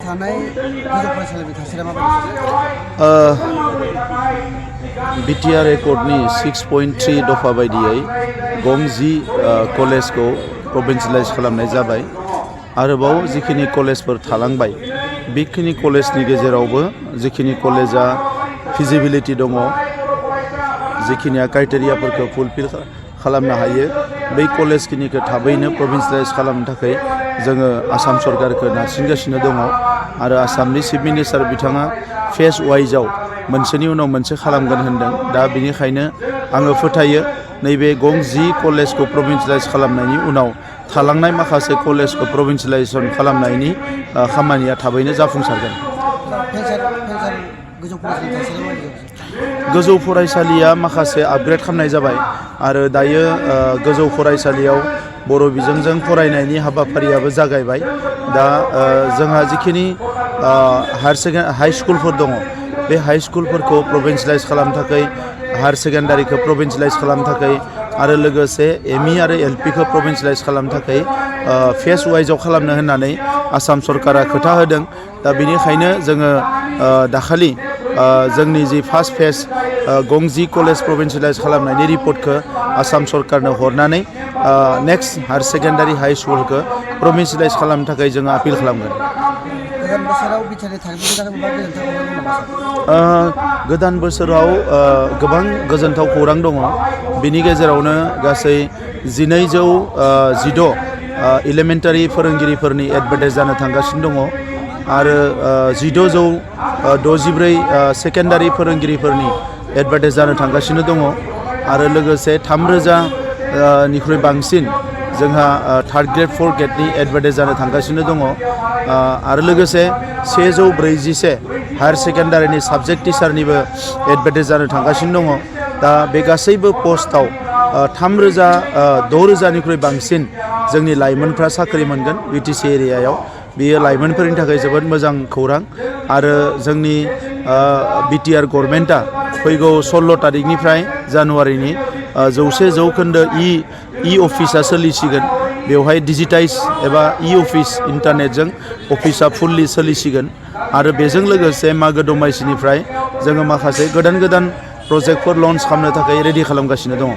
थानाय गोजौ फरायसालिनि थासारिया माबायदि? BTR एकर्डनि 6.3 दफा बायदियै गं 10 कलेजखौ प्रभिन्सियेलाइज खालामनाय जाबाय। आरोबाव जिखिनि कलेजफोर थालांबाय बेखिनि कलेजनि गेजेरावबो जिखिनि कलेजा फिजिबिलिटि दङ, जिखिनिया क्राइटेरियाफोरखौ फुलफिल खालामनो हायो, बै कलेजखिनिखौ थाबैनो प्रभिन्सियेलाइज खालामनो थाखाय जोङो आसाम सरकारखौ नारसिनगासिनो दङ। आरो आसामनि चिफ मिनिस्टार बिथाङा फेज वाइजआव मोनसेनि उनाव मोनसे खालामगोन होनदों। दा बेनिखायनो आङो फोथायो नैबे गं 10 कलेजखौ प्रभिन्सियेलाइज खालामनायनि उनाव थालांनाय माखासे कलेजखौ प्रभिन्सियेलाइजेसन खालामनायनि खामानिया थाबैनो जाफुंसारगोन। गोजौ फरायसालिया माखासे आपग्रेड खालामनाय जाबाय आरो दायो गोजौ फरायसालियाव बर' बिजोंजों फरायनायनि हाबाफारियाबो जागायबाय। दा जोंहा जिखिनि हाई स्कुलफोर दङ, बे हाई स्कुलफोरखौ प्रभिन्सियेलाइज खालामनो थाखाय, हायार सेकेन्डारिखौ प्रभिन्सियेलाइज खालामनो थाखाय आरो लोगोसे एमइ आरो एलपिखौ प्रभिन्सियेलाइज खालामनो थाखाय फेज वाइजआव खालामनो होननानै आसाम सरकारा खोथा होदों। दा बेनिखायनो जोङो दाखालि जोंनि जि फार्स्ट फेज गं 10 कलेज प्रभिन्सियेलाइज खालामनायनि रिपर्टखौ आसाम सरकारनो हरनानै नेक्स्ट हायार सेकेन्डारि हाई स्कुलखौ प्रभिन्सियेलाइज खालामनो थाखाय जोङो आपिल खालामगोन। गोदान बोसोराव गोबां गोजोनथाव खौरां दङ। बिनि गेजेरावनो गासै 1216 इलेमेन्टारि फोरोंगिरिफोरनि एडभार्टाइज जानो थांगासिनो दङ आरो 1664 सेकेन्डारि फोरोंगिरिफोरनि एडभार्टाइज जानो थांगासिनो दङ आरो लोगोसे 3000 निख्रुइ बांसिन जोंहा थार्ड ग्रेड फोर्थ ग्रेडनि एडभार्टाइज जानो थांगासिनो दङ आरो लोगोसे 141 हायार सेकेन्डारिनि साबजेक्ट टिचारनिबो एडभार्टाइज जानो थांगासिनो दङ। दा बे गासैबो पस्टआव 6000 निख्रुइ बांसिन जोंनि लाइमोनफ्रा साख्रि मोनगोन BTC एरियायाव। बेयो लाइमोनफोरनि थाखाय जोबोद मोजां खौरां आरो जोंनि BTR गभर्नमेन्टआ फैगौ 16 तारिखनिफ्राय जानुवारिनि 100% इ अफिसा सोलिसिगोन। बेवहाय डिजिटाइज एबा इ अफिस इन्टारनेटजों अफिसा फुल्लि सोलिसिगोन आरो बेजों लोगोसे मागो दमासिनिफ्राय जोङो माखासे गोदान प्रजेक्टफोर लन्च खालामनो थाखाय रेडि खालामगासिनो दङ।